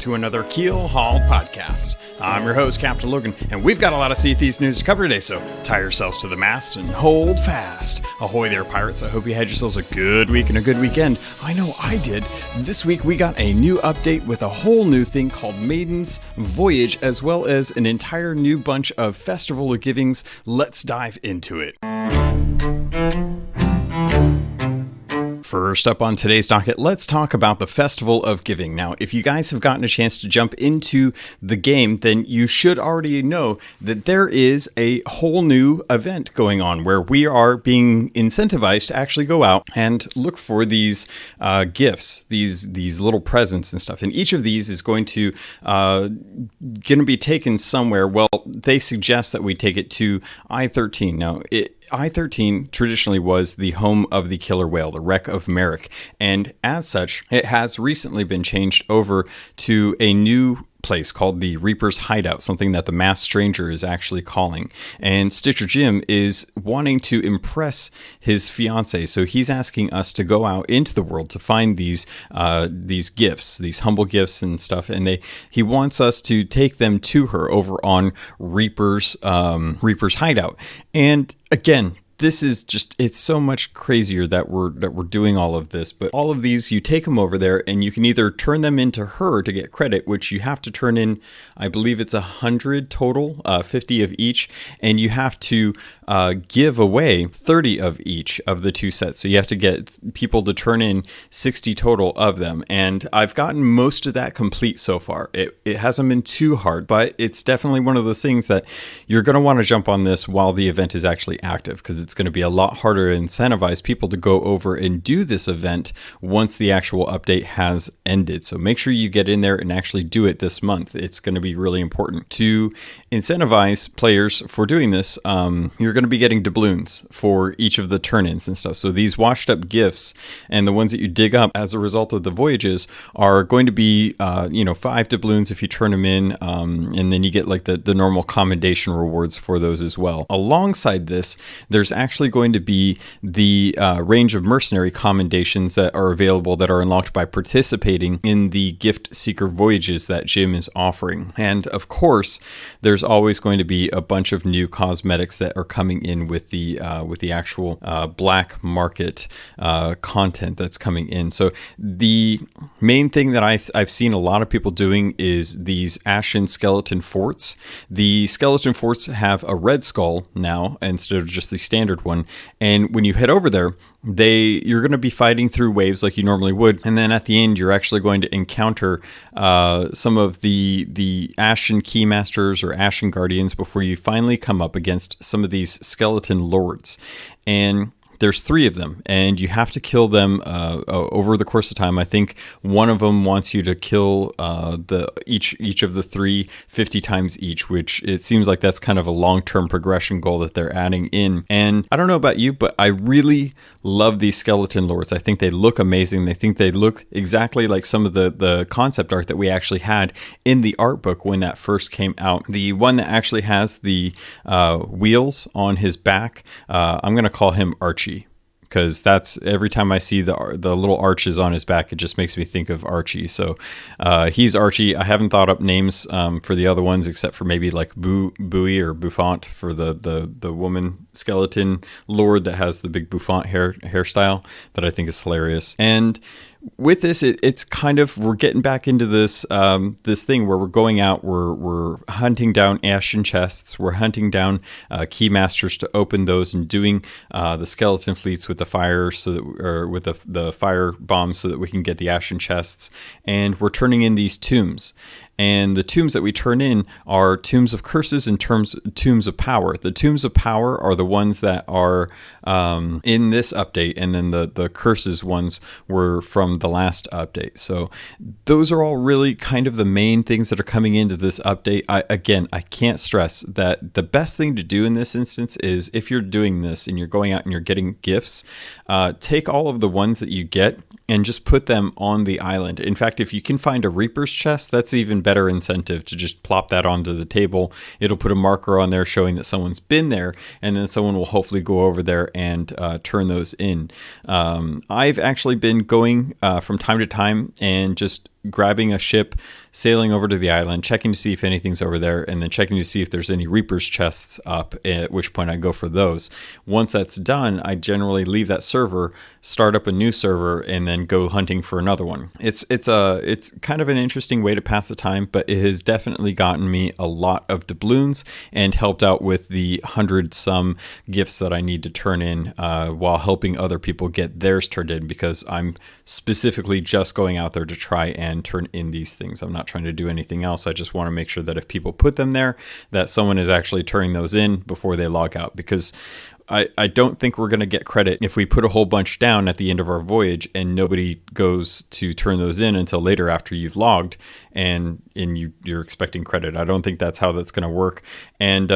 to another Keelhauled podcast. I'm your host, CaptainLogun, and we've got a lot of Sea Thieves news to cover today, so tie yourselves to the mast and hold fast. Ahoy there, pirates. I hope you had yourselves a good week and a good weekend. I know I did. This week we got a new update with a whole new thing called Maiden's Voyage, as well as an entire new bunch of Festival of Givings. Let's dive into it. First up on today's docket, let's talk about the Festival of Giving. Now, if you guys have gotten a chance to jump into the game, then you should already know that there is a whole new event going on where we are being incentivized to actually go out and look for these gifts, these little presents and stuff. And each of these is going to be taken somewhere. Well, they suggest that we take it to I-13. Now, I-13 traditionally was the home of the killer whale, the wreck of Merrick, and as such, it has recently been changed over to a new place called the Reaper's Hideout, something that the Masked Stranger is actually calling. And Stitcher Jim is wanting to impress his fiance, so he's asking us to go out into the world to find these gifts, these humble gifts and stuff, and he wants us to take them to her over on Reaper's Hideout. And again, this is just, it's so much crazier that we're doing all of this, but all of these, you take them over there and you can either turn them into her to get credit, which you have to turn in, I believe it's 100 total, 50 of each, and you have to give away 30 of each of the two sets. So you have to get people to turn in 60 total of them. And I've gotten most of that complete so far. It hasn't been too hard, but it's definitely one of those things that you're going to want to jump on this while the event is actually active, because it's going to be a lot harder to incentivize people to go over and do this event once the actual update has ended. So make sure you get in there and actually do it this month. It's going to be really important to incentivize players for doing this. You're going to be getting doubloons for each of the turn-ins and stuff. So these washed up gifts and the ones that you dig up as a result of the voyages are going to be 5 doubloons if you turn them in, and then you get like the normal commendation rewards for those as well. Alongside this, there's actually going to be the range of mercenary commendations that are available that are unlocked by participating in the gift seeker voyages that Jim is offering. And of course, there's always going to be a bunch of new cosmetics that are coming in with the actual black market content that's coming in. So the main thing that I've seen a lot of people doing is these ashen skeleton forts. The skeleton forts have a red skull now instead of just the standard one, and when you head over there, you're going to be fighting through waves like you normally would, and then at the end you're actually going to encounter some of the Ashen Keymasters or Ashen Guardians before you finally come up against some of these skeleton lords. And there's 3 of them, and you have to kill them over the course of time. I think one of them wants you to kill each of the 3 50 times each, which it seems like that's kind of a long-term progression goal that they're adding in. And I don't know about you, but I really love these skeleton lords. I think they look amazing. I think they look exactly like some of the concept art that we actually had in the art book when that first came out. The one that actually has the wheels on his back, I'm going to call him Archie, because that's every time I see the little arches on his back, it just makes me think of Archie. So he's Archie. I haven't thought up names for the other ones except for maybe like Bowie or Bouffant for the woman skeleton lord that has the big Bouffant hairstyle that I think is hilarious. And with this, it's kind of, we're getting back into this this thing where we're going out, we're hunting down ashen chests, we're hunting down keymasters to open those, and doing the skeleton fleets with the fire, with the fire bombs, so that we can get the ashen chests. And we're turning in these tombs. And the tombs that we turn in are tombs of curses and tombs of power. The tombs of power are the ones that are in this update, and then the curses ones were from the last update. So those are all really kind of the main things that are coming into this update. I can't stress that the best thing to do in this instance is, if you're doing this and you're going out and you're getting gifts, take all of the ones that you get and just put them on the island. In fact, if you can find a Reaper's chest, that's even better incentive to just plop that onto the table. It'll put a marker on there showing that someone's been there, and then someone will hopefully go over there and turn those in. I've actually been going from time to time and just grabbing a ship, sailing over to the island, checking to see if anything's over there, and then checking to see if there's any Reaper's chests up, at which point I go for those. Once that's done, I generally leave that server, start up a new server, and then go hunting for another one. It's kind of an interesting way to pass the time, but it has definitely gotten me a lot of doubloons and helped out with the 100-some gifts that I need to turn in while helping other people get theirs turned in, because I'm specifically just going out there to try and turn in these things. I'm not trying to do anything else. I just want to make sure that if people put them there, that someone is actually turning those in before they log out, because I don't think we're going to get credit if we put a whole bunch down at the end of our voyage and nobody goes to turn those in until later after you've logged and you're expecting credit. I don't think that's how that's going to work. And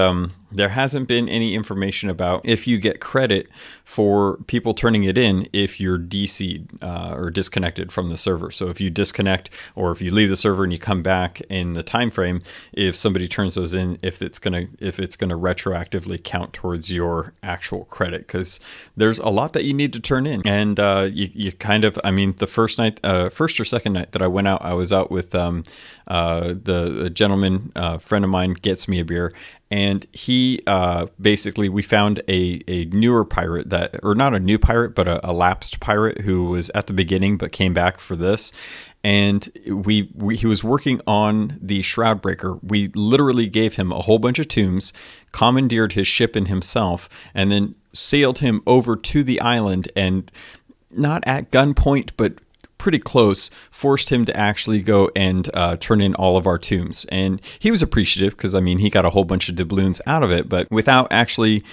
there hasn't been any information about if you get credit for people turning it in if you're DC'd or disconnected from the server. So if you disconnect or if you leave the server and you come back in the time frame, if somebody turns those in, if it's gonna retroactively count towards your actual credit, because there's a lot that you need to turn in. And you kind of, I mean, the first or second night that I went out, I was out with the gentleman, friend of mine, gets me a beer. And he basically, we found a newer pirate or not a new pirate, but a lapsed pirate who was at the beginning but came back for this. And he was working on the Shroud Breaker. We literally gave him a whole bunch of tombs, commandeered his ship and himself, and then sailed him over to the island, and not at gunpoint, but pretty close, forced him to actually go and turn in all of our tombs. And he was appreciative because, I mean, he got a whole bunch of doubloons out of it, but without actually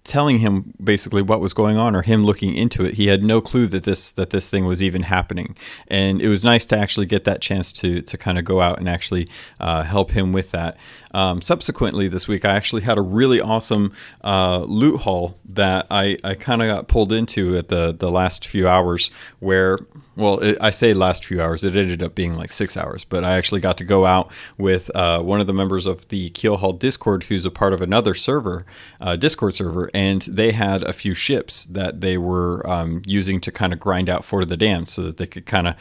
telling him basically what was going on or him looking into it, he had no clue that this thing was even happening. And it was nice to actually get that chance to kind of go out and actually help him with that. Subsequently this week, I actually had a really awesome loot haul that I kind of got pulled into at the last few hours where, well, I say last few hours, it ended up being like 6 hours, but I actually got to go out with one of the members of the Keelhauled Discord, who's a part of another server, Discord server, and they had a few ships that they were using to kind of grind out Fort of the Damned so that they could kind of,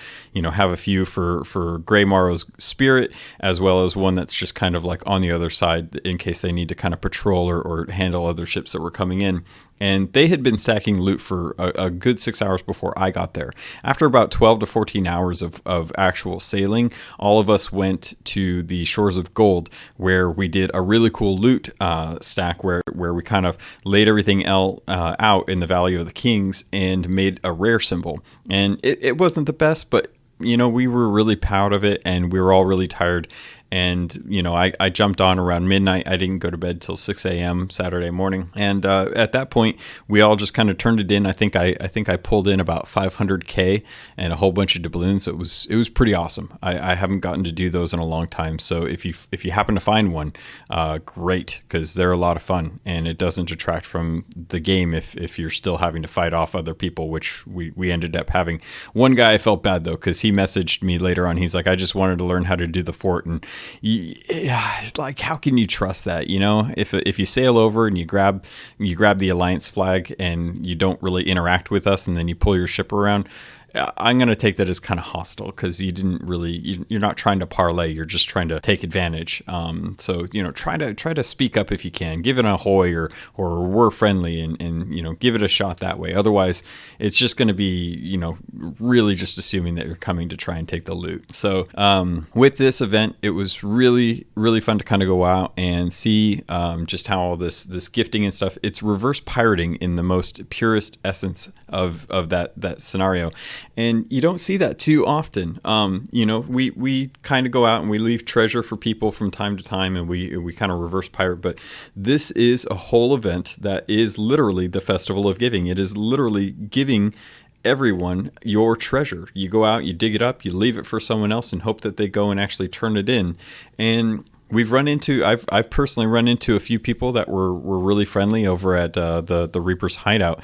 have a few for Greymarrow's Spirit, as well as one that's just kind of like on the other side in case they need to kind of patrol or handle other ships that were coming in. And they had been stacking loot for a good 6 hours before I got there. After about 12 to 14 hours of actual sailing, all of us went to the Shores of Gold, where we did a really cool loot stack where we kind of laid everything out in the Valley of the Kings and made a rare symbol. And it wasn't the best, but we were really proud of it, and we were all really tired. And, I jumped on around midnight. I didn't go to bed till 6 a.m. Saturday morning. And at that point, we all just kind of turned it in. I think I pulled in about 500K and a whole bunch of doubloons. It was pretty awesome. I haven't gotten to do those in a long time. So if you happen to find one, great, because they're a lot of fun. And it doesn't detract from the game if you're still having to fight off other people, which we ended up having. One guy, I felt bad, though, because he messaged me later on. He's like, I just wanted to learn how to do the fort. And like, how can you trust that? If you sail over and you grab the Alliance flag and you don't really interact with us, and then you pull your ship around, I'm going to take that as kind of hostile, because you didn't really, you're not trying to parlay, you're just trying to take advantage. So, try to speak up if you can, give it a ahoy or we're friendly, and give it a shot that way. Otherwise, it's just going to be, really just assuming that you're coming to try and take the loot. So with this event, it was really, really fun to kind of go out and see just how all this gifting and stuff, it's reverse pirating in the most purest essence of that scenario. And you don't see that too often. We kind of go out and we leave treasure for people from time to time, and we kind of reverse pirate. But this is a whole event that is literally the Festival of Giving. It is literally giving everyone your treasure. You go out, you dig it up, you leave it for someone else, and hope that they go and actually turn it in. And I've personally run into a few people that were really friendly over at the Reaper's hideout.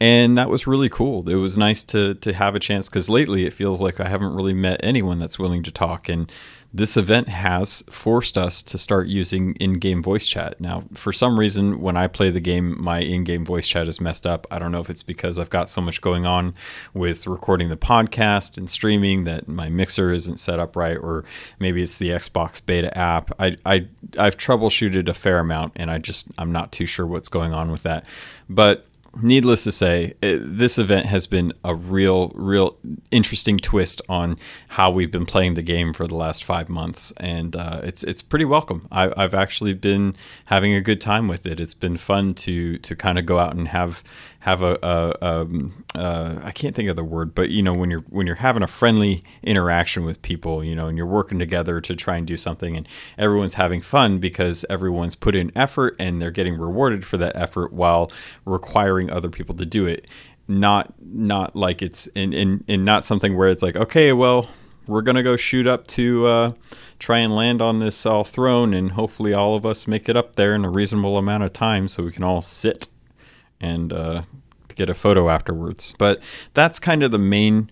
And that was really cool. It was nice to have a chance, because lately it feels like I haven't really met anyone that's willing to talk. And this event has forced us to start using in-game voice chat. Now, for some reason, when I play the game, my in-game voice chat is messed up. I don't know if it's because I've got so much going on with recording the podcast and streaming that my mixer isn't set up right, or maybe it's the Xbox beta app. I've troubleshooted a fair amount, and I'm not too sure what's going on with that. But needless to say, this event has been a real interesting twist on how we've been playing the game for the last 5 months, and it's pretty welcome. I've actually been having a good time with it. It's been fun to kind of go out and have I can't think of the word, but when you're having a friendly interaction with people, and you're working together to try and do something, and everyone's having fun because everyone's put in effort and they're getting rewarded for that effort while requiring other people to do it. Not like it's in not something where it's like, okay, well, we're gonna go shoot up to try and land on this throne, and hopefully all of us make it up there in a reasonable amount of time so we can all sit and get a photo afterwards. But that's kind of the main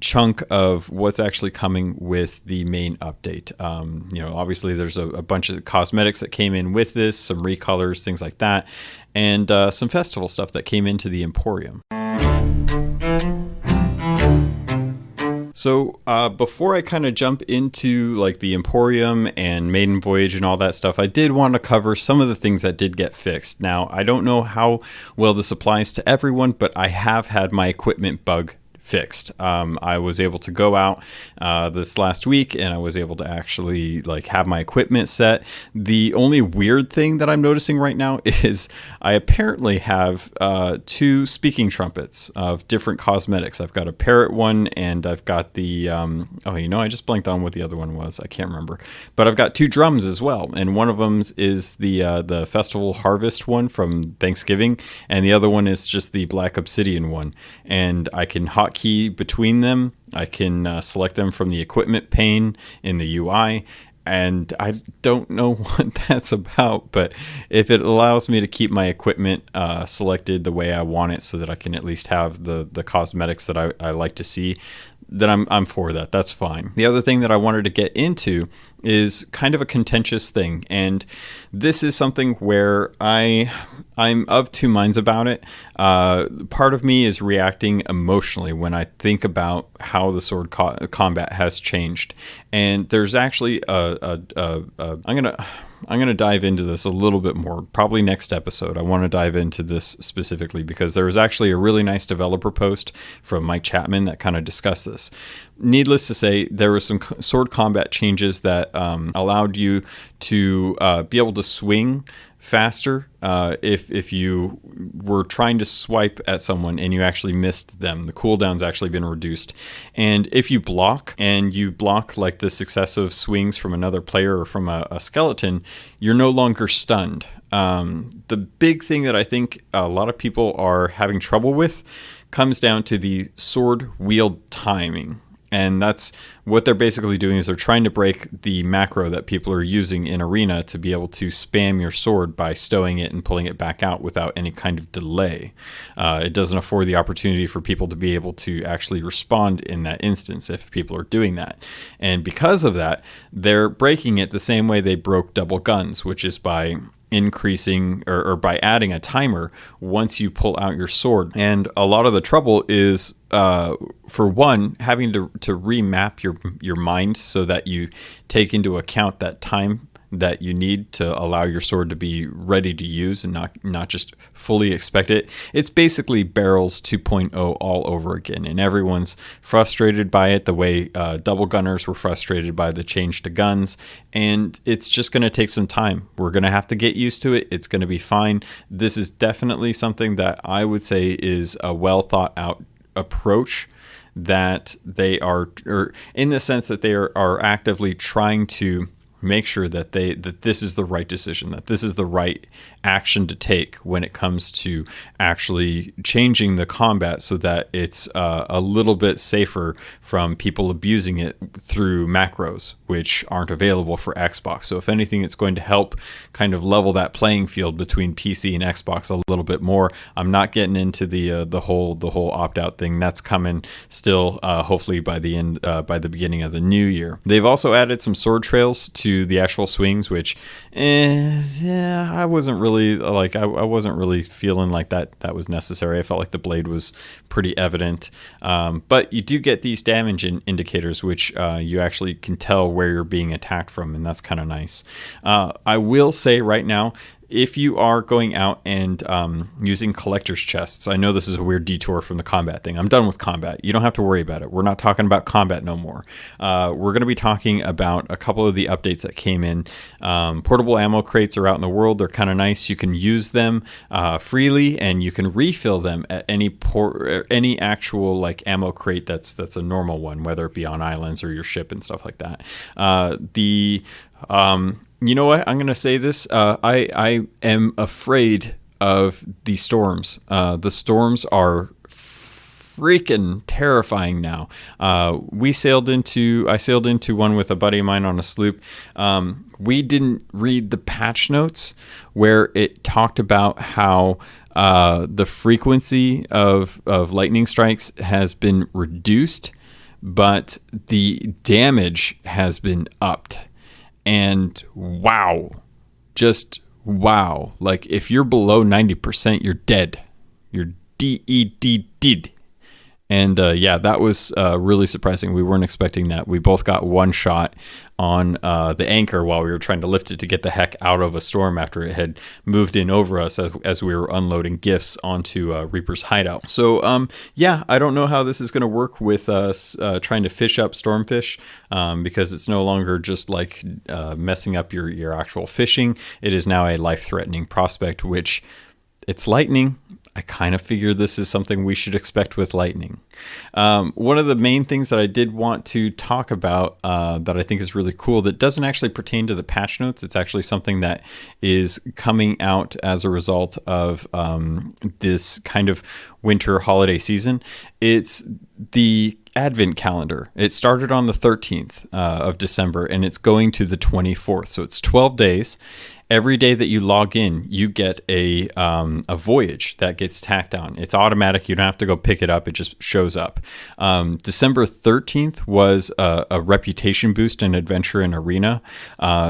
chunk of what's actually coming with the main update. Obviously there's a bunch of cosmetics that came in with this, some recolors, things like that, and some festival stuff that came into the Emporium. So before I kind of jump into like the Emporium and Maiden Voyage and all that stuff, I did want to cover some of the things that did get fixed. Now, I don't know how well this applies to everyone, but I have had my equipment bug fixed. I was able to go out this last week, and I was able to actually have my equipment set. The only weird thing that I'm noticing right now is I apparently have 2 speaking trumpets of different cosmetics. I've got a parrot one, and I've got the I just blanked on what the other one was. I can't remember, but I've got 2 drums as well, and one of them is the Festival Harvest one from Thanksgiving, and the other one is just the Black Obsidian one, and I can hotkey between them. I can select them from the equipment pane in the UI, and I don't know what that's about, but if it allows me to keep my equipment selected the way I want it so that I can at least have the cosmetics that I like to see, then I'm for that. That's fine. The other thing that I wanted to get into is kind of a contentious thing, and this is something where I'm of 2 minds about it. Part of me is reacting emotionally when I think about how the sword combat has changed, and there's actually I'm gonna dive into this a little bit more, probably next episode. I want to dive into this specifically because there was actually a really nice developer post from Mike Chapman that kind of discussed this. Needless to say, there were some sword combat changes that allowed you to be able to swing faster if you were trying to swipe at someone and you actually missed them. The cooldown's actually been reduced. And if you block like the successive swings from another player or from a skeleton, you're no longer stunned. The big thing that I think a lot of people are having trouble with comes down to the sword wield timing. And that's what they're basically doing, is they're trying to break the macro that people are using in Arena to be able to spam your sword by stowing it and pulling it back out without any kind of delay. It doesn't afford the opportunity for people to be able to actually respond in that instance if people are doing that. And because of that, they're breaking it the same way they broke double guns, which is by increasing or by adding a timer once you pull out your sword. And a lot of the trouble is for one, having to remap your mind so that you take into account that time that you need to allow your sword to be ready to use and not just fully expect it. It's basically Barrels 2.0 all over again, and everyone's frustrated by it the way double gunners were frustrated by the change to guns, and it's just going to take some time. We're going to have to get used to it. It's going to be fine. This is definitely something that I would say is a well thought out approach, that they are, or in the sense that they are actively trying to make sure that this is the right decision, that this is the right action to take when it comes to actually changing the combat so that it's a little bit safer from people abusing it through macros, which aren't available for Xbox. So if anything, it's going to help kind of level that playing field between PC and Xbox a little bit more. I'm not getting into the whole opt-out thing. That's coming still, hopefully by the beginning of the new year. They've also added some sword trails to the actual swings, which I wasn't really feeling like that was necessary. I felt like the blade was pretty evident, but you do get these damage indicators, which you actually can tell where you're being attacked from, and that's kind of nice. I will say right now, if you are going out and using collector's chests, I know this is a weird detour from the combat thing. I'm done with combat. You don't have to worry about it. We're not talking about combat no more. We're going to be talking about a couple of the updates that came in. Portable ammo crates are out in the world. They're kind of nice. You can use them freely, and you can refill them at any actual like ammo crate that's a normal one, whether it be on islands or your ship and stuff like that. You know what? I'm going to say this. I am afraid of the storms. The storms are freaking terrifying now. I sailed into one with a buddy of mine on a sloop. We didn't read the patch notes where it talked about how the frequency of lightning strikes has been reduced, but the damage has been upped. And wow, just wow. Like if you're below 90%, you're dead. You're dead. And yeah, that was really surprising. We weren't expecting that. We both got one shot on the anchor while we were trying to lift it to get the heck out of a storm after it had moved in over us as we were unloading gifts onto Reaper's hideout. So yeah, I don't know how this is going to work with us trying to fish up stormfish, because it's no longer just like messing up your actual fishing. It is now a life-threatening prospect, which it's lightning. I kind of figure this is something we should expect with lightning. One of the main things that I did want to talk about that I think is really cool that doesn't actually pertain to the patch notes. It's actually something that is coming out as a result of this kind of winter holiday season. It's the Advent calendar. It started on the 13th of December and it's going to the 24th. So it's 12 days. Every day that you log in, you get a voyage that gets tacked on. It's automatic. You don't have to go pick it up. It just shows up. December 13th was a reputation boost in Adventure and Arena.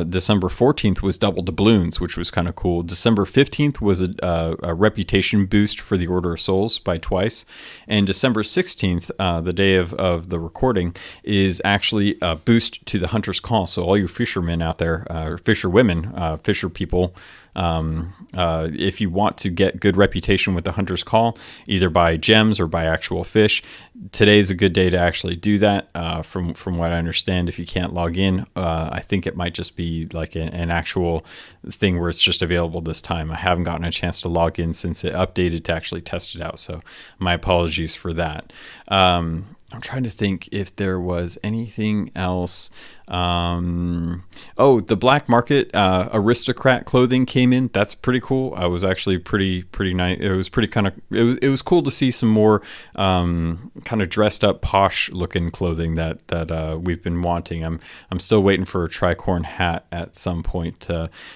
December 14th was double doubloons, which was kind of cool. December 15th was a reputation boost for the Order of Souls by twice. And December 16th, the day of the recording, is actually a boost to the Hunter's Call. So all you fishermen out there, or fisherwomen, fisher people, if you want to get good reputation with the Hunter's Call, either by gems or by actual fish, today's a good day to actually do that. From what I understand, if you can't log in, I think it might just be like an actual thing where it's just available this time. I haven't gotten a chance to log in since it updated to actually test it out, so my apologies for that. I'm trying to think if there was anything else. Oh, the black market aristocrat clothing came in. That's pretty cool. I was actually pretty nice. It was pretty kind of. It was cool to see some more kind of dressed up, posh looking clothing that we've been wanting. I'm still waiting for a tricorn hat at some point.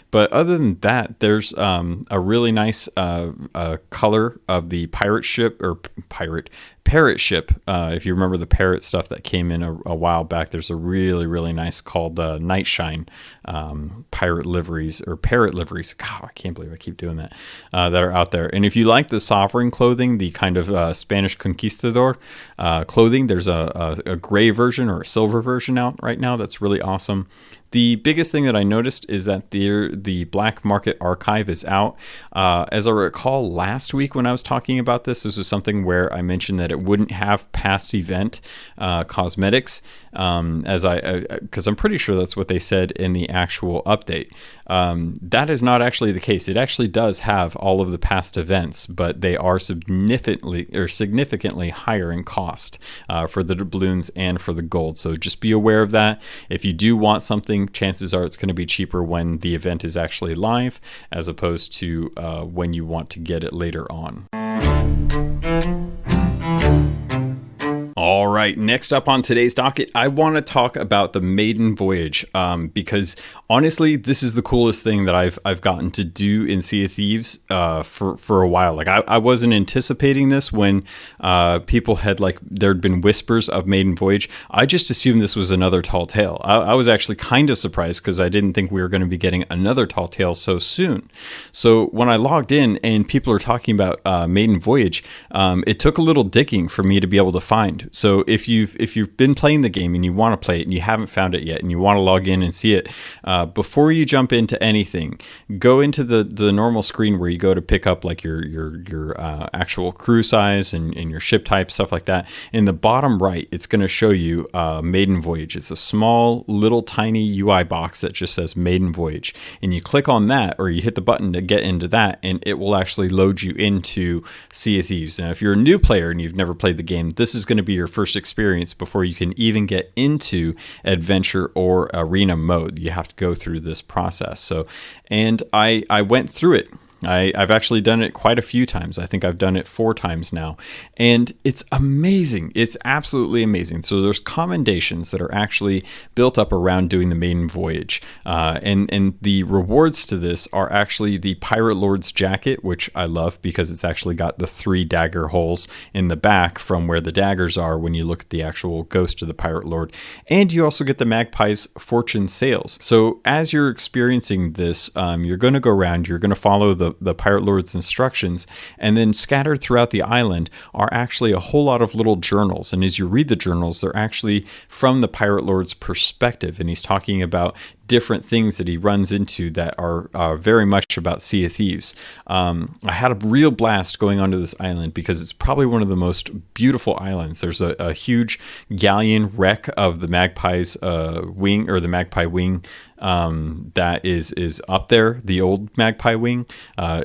But other than that, there's a really nice color of the pirate ship or parrot ship. If you remember the parrot stuff that came in a while back, there's a really nice called Nightshine pirate liveries or parrot liveries. God, I can't believe I keep doing that. That are out there. And if you like the sovereign clothing, the kind of Spanish conquistador clothing, there's a gray version or a silver version out right now that's really awesome. The biggest thing that I noticed is that the Black Market Archive is out. As I recall last week when I was talking about this was something where I mentioned that it wouldn't have past event cosmetics, because I'm pretty sure that's what they said in the actual update. That is not actually the case. It actually does have all of the past events, but they are significantly higher in cost for the doubloons and for the gold. So just be aware of that. If you do want something shipping, chances are it's going to be cheaper when the event is actually live as opposed to when you want to get it later on. All right, next up on today's docket, I want to talk about the maiden voyage because honestly, this is the coolest thing that I've gotten to do in Sea of Thieves for a while. Like I wasn't anticipating this when people had there'd been whispers of maiden voyage. I just assumed this was another Tall Tale. I was actually kind of surprised because I didn't think we were going to be getting another Tall Tale so soon. So when I logged in and people are talking about maiden voyage, it took a little digging for me to be able to find. So if you've been playing the game and you want to play it and you haven't found it yet and you want to log in and see it, before you jump into anything, go into the normal screen where you go to pick up like your actual crew size and your ship type, stuff like that. In the bottom right, it's going to show you Maiden Voyage. It's a small little tiny UI box that just says Maiden Voyage, and you click on that or you hit the button to get into that, and it will actually load you into Sea of Thieves. Now, if you're a new player and you've never played the game, this is going to be your first experience before you can even get into adventure or arena mode. You have to go through this process. So, and I went through it. I've actually done it quite a few times. I think I've done it 4 times now, and it's amazing. It's absolutely amazing. So there's commendations that are actually built up around doing the maiden voyage, and the rewards to this are actually the Pirate Lord's jacket, which I love because it's actually got the 3 dagger holes in the back from where the daggers are when you look at the actual ghost of the Pirate Lord, and you also get the Magpie's fortune sails. So as you're experiencing this, you're going to go around. You're going to follow the Pirate Lord's instructions, and then scattered throughout the island are actually a whole lot of little journals. And as you read the journals, they're actually from the Pirate Lord's perspective, and he's talking about different things that he runs into that are very much about Sea of Thieves. I had a real blast going onto this island because it's probably one of the most beautiful islands. There's a huge galleon wreck of the Magpie's wing, or the Magpie wing, that is up there, the old Magpie wing.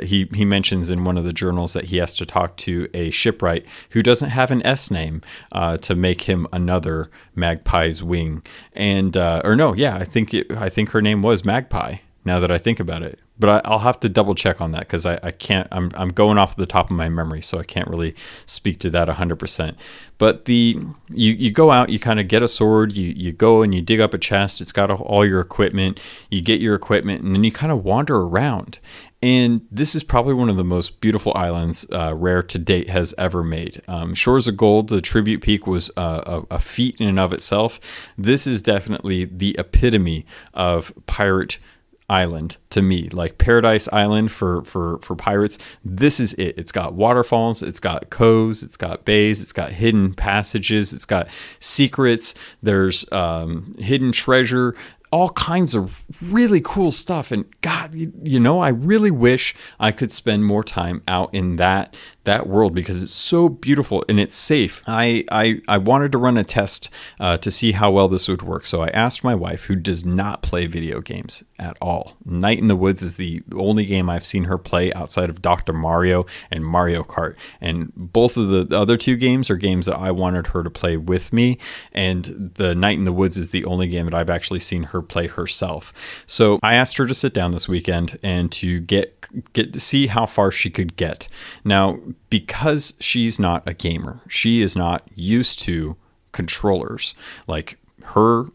He mentions in one of the journals that he has to talk to a shipwright who doesn't have an S name to make him another Magpie's wing. And I think her name was Magpie, now that I think about it. But I'll have to double check on that because I can't, I'm going off the top of my memory, so I can't really speak to that 100%. But you go out, you kind of get a sword, you go and you dig up a chest. It's got all your equipment. You get your equipment, and then you kind of wander around. And this is probably one of the most beautiful islands Rare to date has ever made. Shores of Gold, the tribute peak, was a feat in and of itself. This is definitely the epitome of pirate island to me, like Paradise Island for pirates. This is it. It's got waterfalls, it's got coves, it's got bays, it's got hidden passages, it's got secrets, there's hidden treasure, all kinds of really cool stuff. And God, I really wish I could spend more time out in that world because it's so beautiful and it's safe. I wanted to run a test to see how well this would work. So I asked my wife, who does not play video games at all. Night in the Woods is the only game I've seen her play outside of Dr. Mario and Mario Kart. And both of the other 2 games are games that I wanted her to play with me. And the Night in the Woods is the only game that I've actually seen her play herself. So I asked her to sit down this weekend and to get to see how far she could get. Now, because she's not a gamer, she is not used to controllers. Like her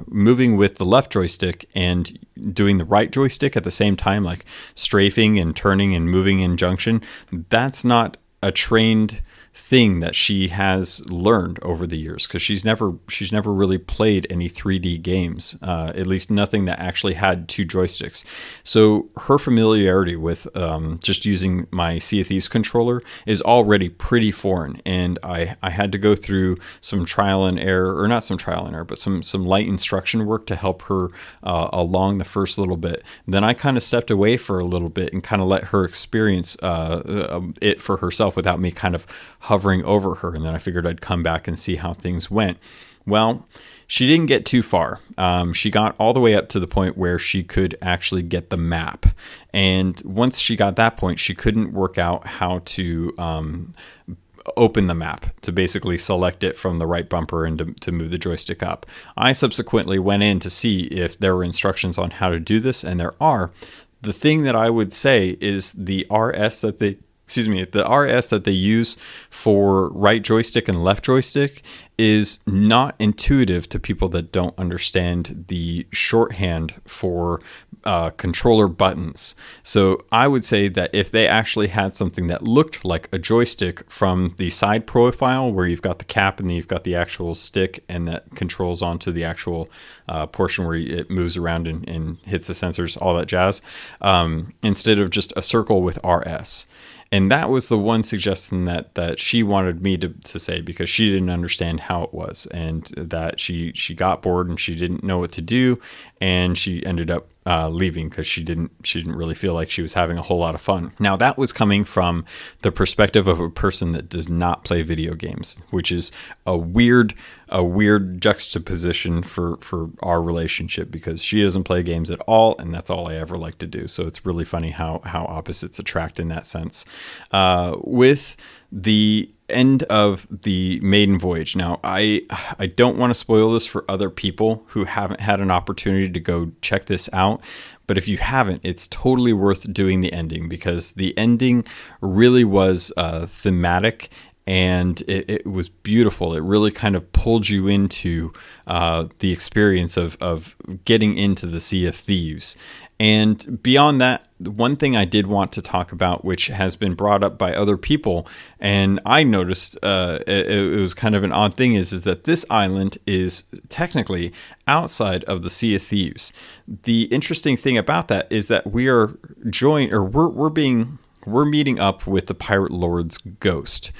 moving with the left joystick and doing the right joystick at the same time, like strafing and turning and moving in junction, that's not a trained thing that she has learned over the years, because she's never really played any 3D games, at least nothing that actually had 2 joysticks. So her familiarity with just using my Sea of Thieves controller is already pretty foreign, and I had to go through some trial and error, or not some trial and error, but some light instruction work to help her along the first little bit. Then I kind of stepped away for a little bit and kind of let her experience it for herself without me kind of hovering over her, and then I figured I'd come back and see how things went. Well, she didn't get too far. She got all the way up to the point where she could actually get the map, and once she got that point, she couldn't work out how to open the map, to basically select it from the right bumper and to move the joystick up. I subsequently went in to see if there were instructions on how to do this, and there are. The thing that I would say is the RS that they use for right joystick and left joystick is not intuitive to people that don't understand the shorthand for controller buttons. So I would say that if they actually had something that looked like a joystick from the side profile, where you've got the cap and then you've got the actual stick and that controls onto the actual portion where it moves around and hits the sensors, all that jazz, instead of just a circle with RS. And that was the one suggestion that she wanted me to say, because she didn't understand how it was, and that she got bored and she didn't know what to do, and she ended up leaving because she didn't really feel like she was having a whole lot of fun. Now, that was coming from the perspective of a person that does not play video games, which is a weird juxtaposition for our relationship, because she doesn't play games at all, and that's all I ever like to do. So it's really funny how opposites attract in that sense. With the end of the maiden voyage. Now, I don't want to spoil this for other people who haven't had an opportunity to go check this out, but if you haven't, it's totally worth doing the ending, because the ending really was thematic, and it was beautiful. It really kind of pulled you into the experience of getting into the Sea of Thieves. And beyond that, the one thing I did want to talk about, which has been brought up by other people, and I noticed it was kind of an odd thing, is that this island is technically outside of the Sea of Thieves. The interesting thing about that is that we're meeting up with the Pirate Lord's ghost.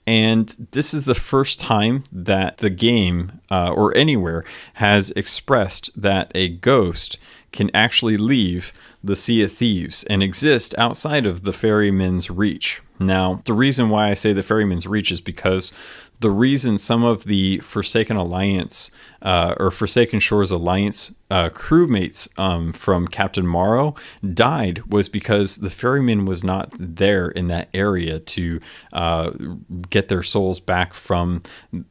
And this is the first time that the game or anywhere has expressed that a ghost can actually leave the Sea of Thieves and exist outside of the ferryman's reach. Now, the reason why I say the ferryman's reach is because the reason some of the Forsaken Alliance or Forsaken Shores Alliance crewmates from Captain Morrow died was because the ferryman was not there in that area to get their souls back from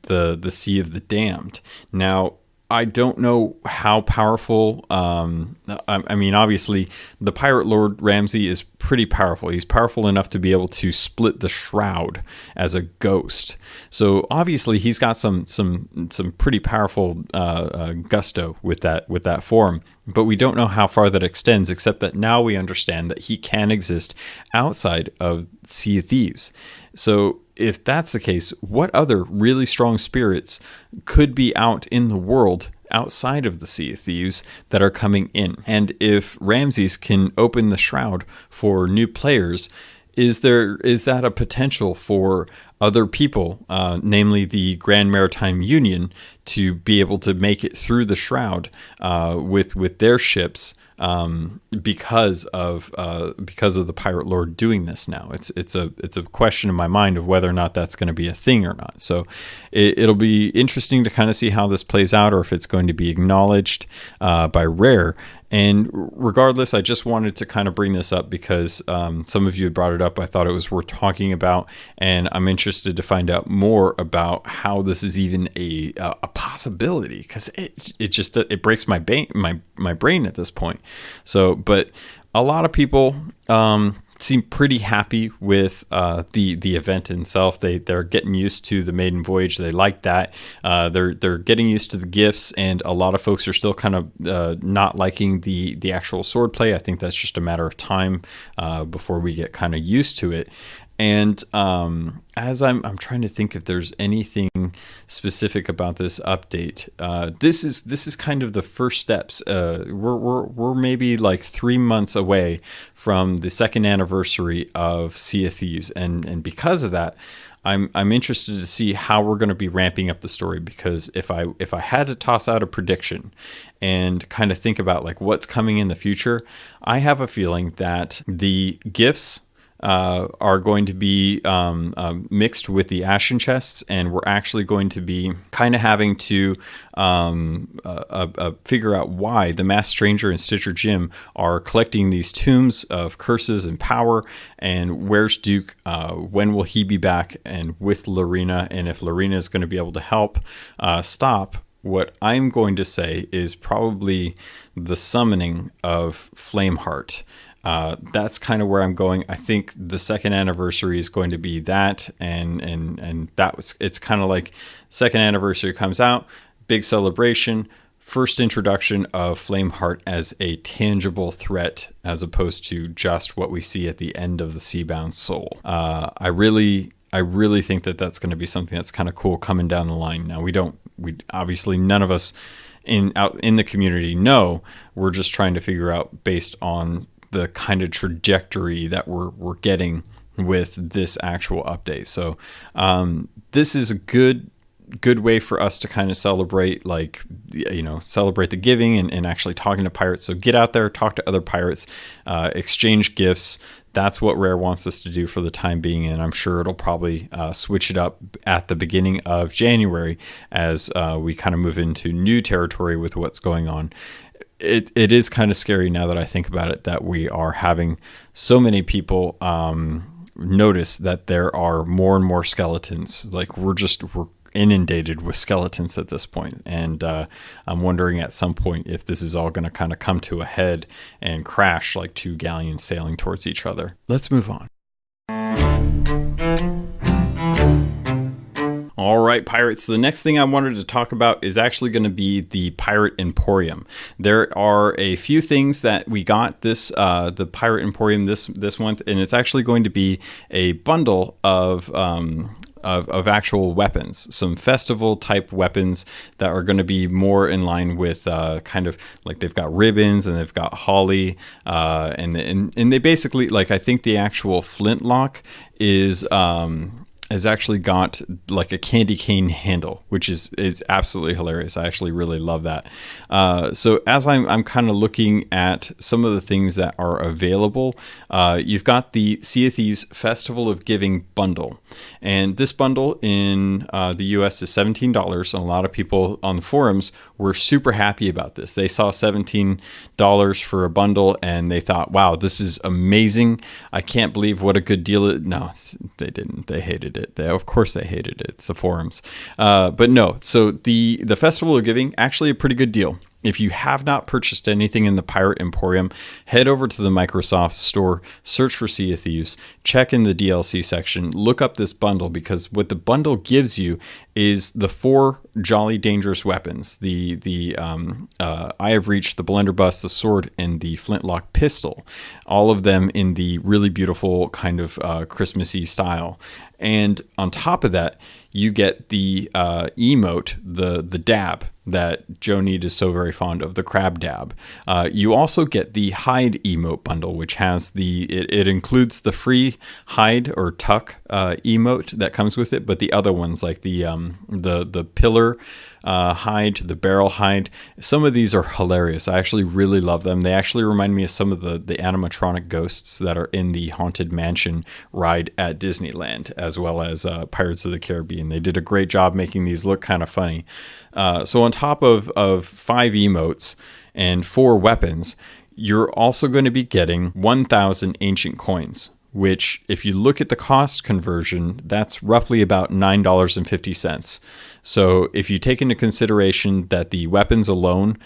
the Sea of the Damned. Now, I don't know how powerful. I mean, obviously, the Pirate Lord Ramsey is pretty powerful. He's powerful enough to be able to split the shroud as a ghost. So obviously, he's got some pretty powerful gusto with that form. But we don't know how far that extends, except that now we understand that he can exist outside of Sea of Thieves. So if that's the case, what other really strong spirits could be out in the world outside of the Sea of Thieves that are coming in? And if Ramses can open the shroud for new players, is that a potential for other people, namely the Grand Maritime Union, to be able to make it through the shroud with their ships? Because of the Pirate Lord doing this now, it's a question in my mind of whether or not that's going to be a thing or not. So it'll be interesting to kind of see how this plays out, or if it's going to be acknowledged by Rare. And regardless, I just wanted to kind of bring this up because some of you had brought it up. I thought it was worth talking about, and I'm interested to find out more about how this is even a possibility, because it breaks my brain at this point. So, but a lot of people seem pretty happy with the event itself. They're getting used to the maiden voyage. They like that. They're getting used to the gifts, and a lot of folks are still kind of not liking the actual sword play. I think that's just a matter of time before we get kind of used to it. And as I'm trying to think if there's anything specific about this update, this is kind of the first steps. We're maybe like 3 months away from the second anniversary of Sea of Thieves, and because of that, I'm interested to see how we're going to be ramping up the story. Because if I had to toss out a prediction and kind of think about like what's coming in the future, I have a feeling that the gifts are going to be mixed with the Ashen chests, and we're actually going to be kind of having to figure out why the Masked Stranger and Stitcher Jim are collecting these tombs of curses and power, and where's Duke, when will he be back, and with Lorena, and if Lorena is going to be able to help stop what I'm going to say is probably the summoning of Flameheart. That's kind of where I'm going. I think the second anniversary is going to be that, and that was, it's kind of like second anniversary comes out, big celebration, first introduction of Flameheart as a tangible threat as opposed to just what we see at the end of the Seabound Soul. I really think that that's going to be something that's kind of cool coming down the line. Now we obviously none of us out in the community know. We're just trying to figure out based on the kind of trajectory that we're getting with this actual update. So this is a good way for us to kind of celebrate, like, celebrate the giving and actually talking to pirates. So get out there, talk to other pirates, exchange gifts. That's what Rare wants us to do for the time being, and I'm sure it'll probably switch it up at the beginning of January as we kind of move into new territory with what's going on. It is kind of scary now that I think about it, that we are having so many people notice that there are more and more skeletons. Like we're inundated with skeletons at this point, and I'm wondering at some point if this is all going to kind of come to a head and crash like two galleons sailing towards each other. Let's move on. All right, pirates. The next thing I wanted to talk about is actually going to be the Pirate Emporium. There are a few things that we got the Pirate Emporium this month, and it's actually going to be a bundle of actual weapons, some festival type weapons that are going to be more in line with kind of like they've got ribbons and they've got holly, and they basically, like, I think the actual flintlock has actually got like a candy cane handle, which is absolutely hilarious. I actually really love that. So as I'm kind of looking at some of the things that are available, you've got the Sea of Thieves Festival of Giving bundle. And this bundle in the US is $17. And a lot of people on the forums were super happy about this. They saw $17 for a bundle and they thought, wow, this is amazing. I can't believe what a good deal it is. No, they didn't. They hated it. Of course they hated it. It's the forums. But no, so the Festival of Giving, actually a pretty good deal. If you have not purchased anything in the Pirate Emporium, head over to the Microsoft Store, search for Sea of Thieves, check in the DLC section, look up this bundle, because what the bundle gives you is the 4 Jolly Dangerous weapons, the Eye of Reach, the Blunderbuss, the sword, and the Flintlock pistol, all of them in the really beautiful kind of Christmassy style. And on top of that, you get the emote, the dab that Joe Need is so very fond of, the crab dab. You also get the hide emote bundle, which has it includes the free hide or tuck emote that comes with it, but the other ones like the pillar hide, the barrel hide, some of these are hilarious. I actually really love them. They actually remind me of some of the animatronic ghosts that are in the Haunted Mansion ride at Disneyland, as well as Pirates of the Caribbean. They did a great job making these look kind of funny. So on top of 5 emotes and 4 weapons, you're also going to be getting 1,000 ancient coins, which if you look at the cost conversion, that's roughly about $9.50. So if you take into consideration that the weapons alone,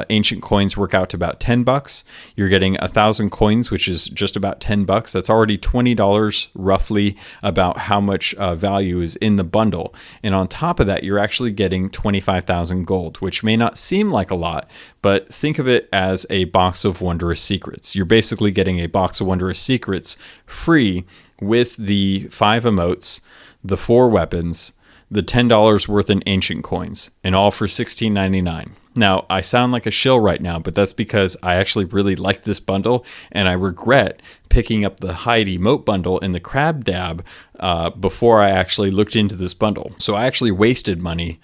ancient coins work out to about $10, you're getting 1,000 coins, which is just about $10. That's already $20 roughly about how much value is in the bundle. And on top of that, you're actually getting 25,000 gold, which may not seem like a lot, but think of it as a box of Wondrous Secrets. You're basically getting a box of Wondrous Secrets free with the 5 emotes, the 4 weapons, the $10 worth in ancient coins, and all for $16.99. Now, I sound like a shill right now, but that's because I actually really like this bundle, and I regret picking up the hide emote bundle and the crab dab before I actually looked into this bundle. So I actually wasted money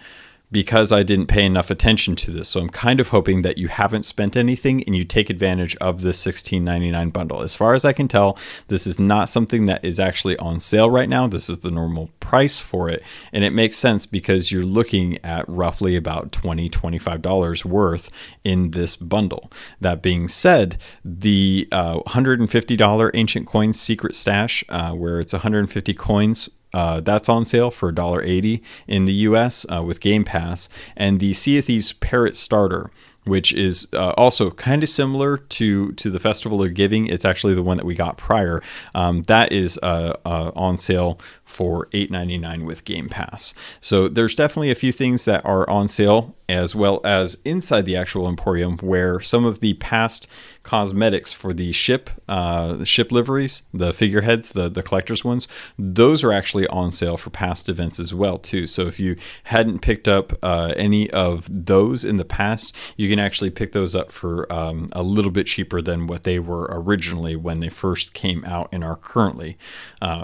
because I didn't pay enough attention to this. So I'm kind of hoping that you haven't spent anything and you take advantage of this $16.99 bundle. As far as I can tell, this is not something that is actually on sale right now. This is the normal price for it. And it makes sense because you're looking at roughly about $20, $25 worth in this bundle. That being said, the $150 Ancient Coins Secret Stash, where it's 150 coins, that's on sale for $1.80 in the US with Game Pass. And the Sea of Thieves Parrot Starter, which is also kind of similar to the Festival of Giving. It's actually the one that we got prior. That is on sale for $8.99 with Game Pass. So there's definitely a few things that are on sale, as well as inside the actual Emporium, where some of the past cosmetics for the ship liveries, the figureheads, the collector's ones, those are actually on sale for past events as well too. So if you hadn't picked up any of those in the past, you can actually pick those up for a little bit cheaper than what they were originally when they first came out and are currently.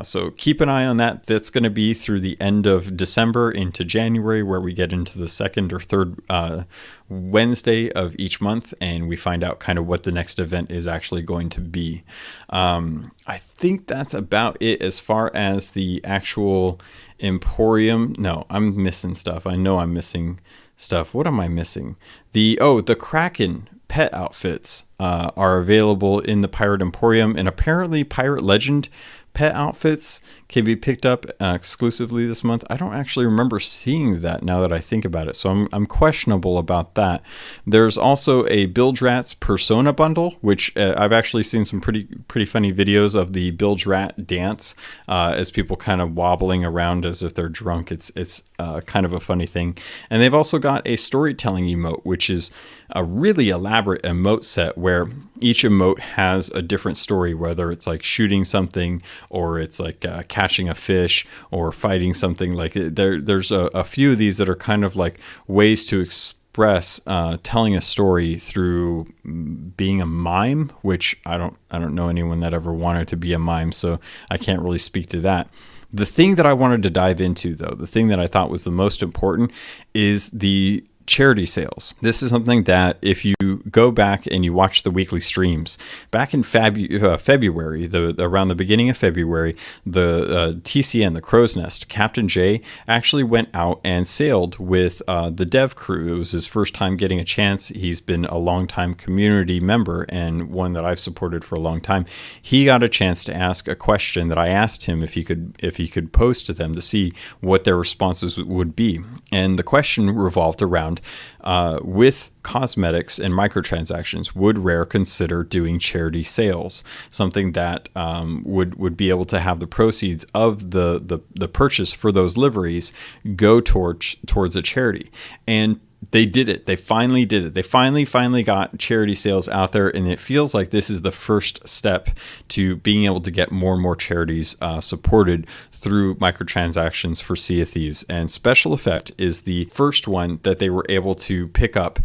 So keep an eye on that. That's going to be through the end of December into January, where we get into the second or third Wednesday of each month, and we find out kind of what the next event is actually going to be. I think that's about it as far as the actual Emporium. No, I'm missing stuff. I know I'm missing stuff. What am I missing? The Kraken pet outfits are available in the Pirate Emporium, and apparently Pirate Legend pet outfits can be picked up exclusively this month. I don't actually remember seeing that now that I think about it, so I'm questionable about that. There's also a Bilge Rats Persona bundle, which I've actually seen some pretty funny videos of the Bilge Rat dance as people kind of wobbling around as if they're drunk. It's kind of a funny thing. And they've also got a storytelling emote, which is a really elaborate emote set where each emote has a different story, whether it's like shooting something or it's like catching a fish or fighting something. Like there's a few of these that are kind of like ways to express telling a story through being a mime, which I don't know anyone that ever wanted to be a mime, so I can't really speak to that. The thing that I wanted to dive into, though, the thing that I thought was the most important, is the charity sales. This is something that if you go back and you watch the weekly streams back in February, around the beginning of February, the TCN, the Crow's Nest, Captain J actually went out and sailed with the dev crew. It was his first time getting a chance. He's been a longtime community member and one that I've supported for a long time. He got a chance to ask a question that I asked him if he could pose to them to see what their responses would be. And the question revolved around with cosmetics and microtransactions, would Rare consider doing charity sales? Something that would be able to have the proceeds of the purchase for those liveries go towards a charity. And they did it. They finally did it. They finally got charity sales out there, and it feels like this is the first step to being able to get more and more charities supported through microtransactions for Sea of Thieves. And Special Effect is the first one that they were able to pick up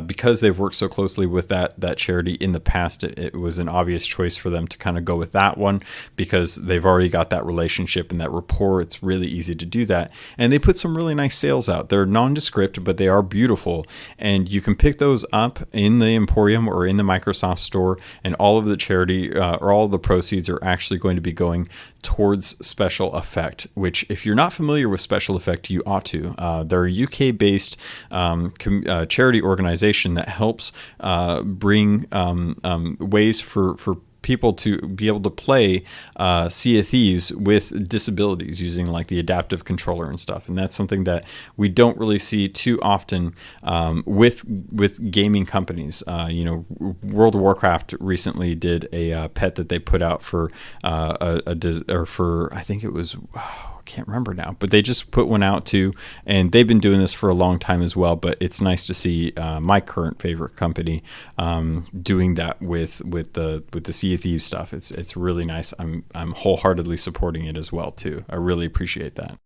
because they've worked so closely with that charity in the past. It was an obvious choice for them to kind of go with that one because they've already got that relationship and that rapport. It's really easy to do that. And they put some really nice sales out. They're nondescript, but they are beautiful, and you can pick those up in the Emporium or in the Microsoft Store, and all of the charity or all of the proceeds are actually going to be going towards Special Effect, which if you're not familiar with Special Effect, you ought to. They're a UK-based charity organization that helps bring ways for people to be able to play Sea of Thieves with disabilities using like the adaptive controller and stuff. And that's something that we don't really see too often with gaming companies. World of Warcraft recently did a pet that they put out for I think it was can't remember now, but they just put one out too, and they've been doing this for a long time as well. But it's nice to see my current favorite company doing that with the Sea of Thieves stuff. It's really nice. I'm wholeheartedly supporting it as well too. I really appreciate that.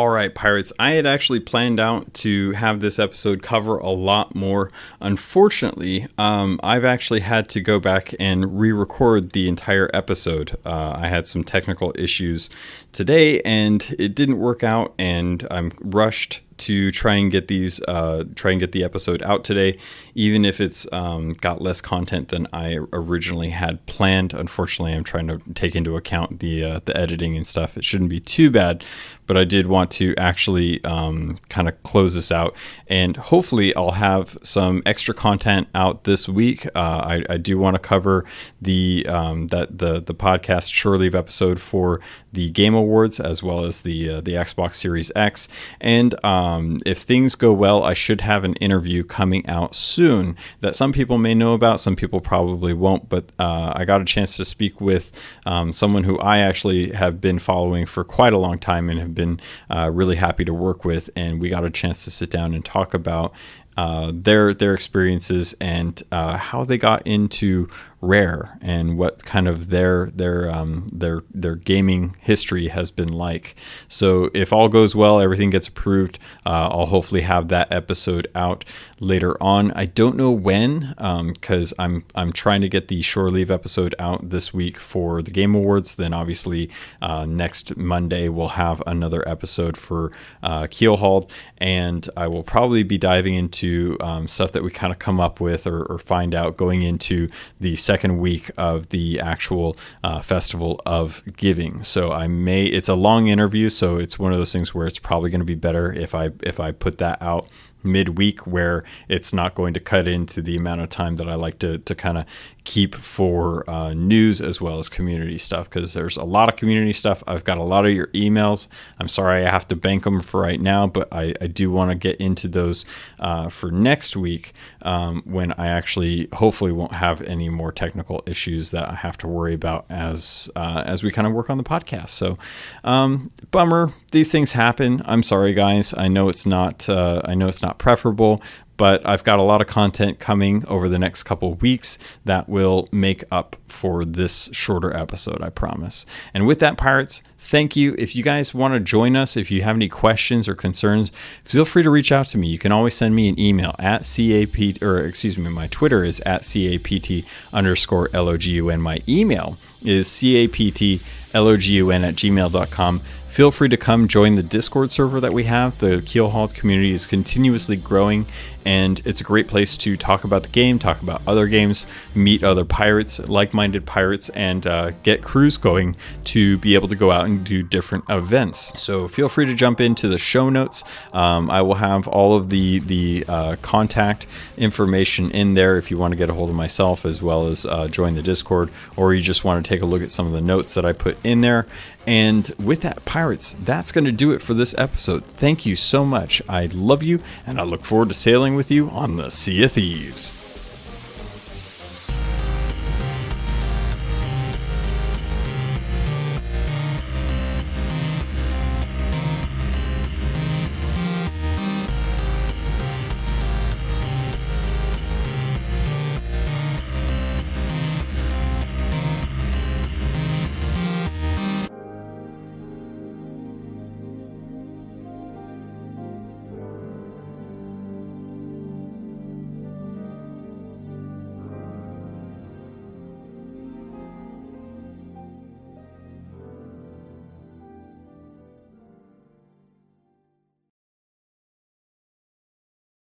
All right, Pirates, I had actually planned out to have this episode cover a lot more. Unfortunately, I've actually had to go back and re-record the entire episode. I had some technical issues today and it didn't work out, and I'm rushed to try and get the episode out today, even if it's got less content than I originally had planned. Unfortunately, I'm trying to take into account the editing and stuff. It shouldn't be too bad, but I did want to actually kind of close this out, and hopefully I'll have some extra content out this week. I do want to cover the podcast Shoreleave episode for the Game Awards, as well as the Xbox Series X, and if things go well, I should have an interview coming out soon that some people may know about, some people probably won't, but I got a chance to speak with someone who I actually have been following for quite a long time and have been really happy to work with, and we got a chance to sit down and talk about their experiences and how they got into Rare and what kind of their gaming history has been like. So if all goes well, everything gets approved, I'll hopefully have that episode out later on. I don't know when, because I'm trying to get the Shoreleave episode out this week for the Game Awards. Then obviously next Monday we'll have another episode for Keelhauled, and I will probably be diving into stuff that we kind of come up with or find out going into the second week of the actual Festival of Giving. So it's a long interview, so it's one of those things where it's probably going to be better if I put that out midweek, where it's not going to cut into the amount of time that I like to kind of keep for news as well as community stuff, because there's a lot of community stuff. I've got a lot of your emails. I'm sorry I have to bank them for right now, but I do want to get into those for next week, when I actually hopefully won't have any more technical issues that I have to worry about as we kind of work on the podcast. So bummer, these things happen. I'm sorry, guys. I know it's not preferable, but I've got a lot of content coming over the next couple of weeks that will make up for this shorter episode, I promise. And with that, Pirates, thank you. If you guys want to join us, if you have any questions or concerns, feel free to reach out to me. You can always send me an email at my Twitter is at CAPT_LOGUN. My email is CAPTLOGUN@gmail.com. Feel free to come join the Discord server that we have. The Keelhauled community is continuously growing, and it's a great place to talk about the game, talk about other games, meet other pirates, like-minded pirates, and get crews going to be able to go out and do different events. So feel free to jump into the show notes. I will have all of the contact information in there if you want to get a hold of myself, as well as join the Discord, or you just want to take a look at some of the notes that I put in there. And with that, Pirates, that's going to do it for this episode. Thank you so much. I love you, and I look forward to sailing with you on the Sea of Thieves.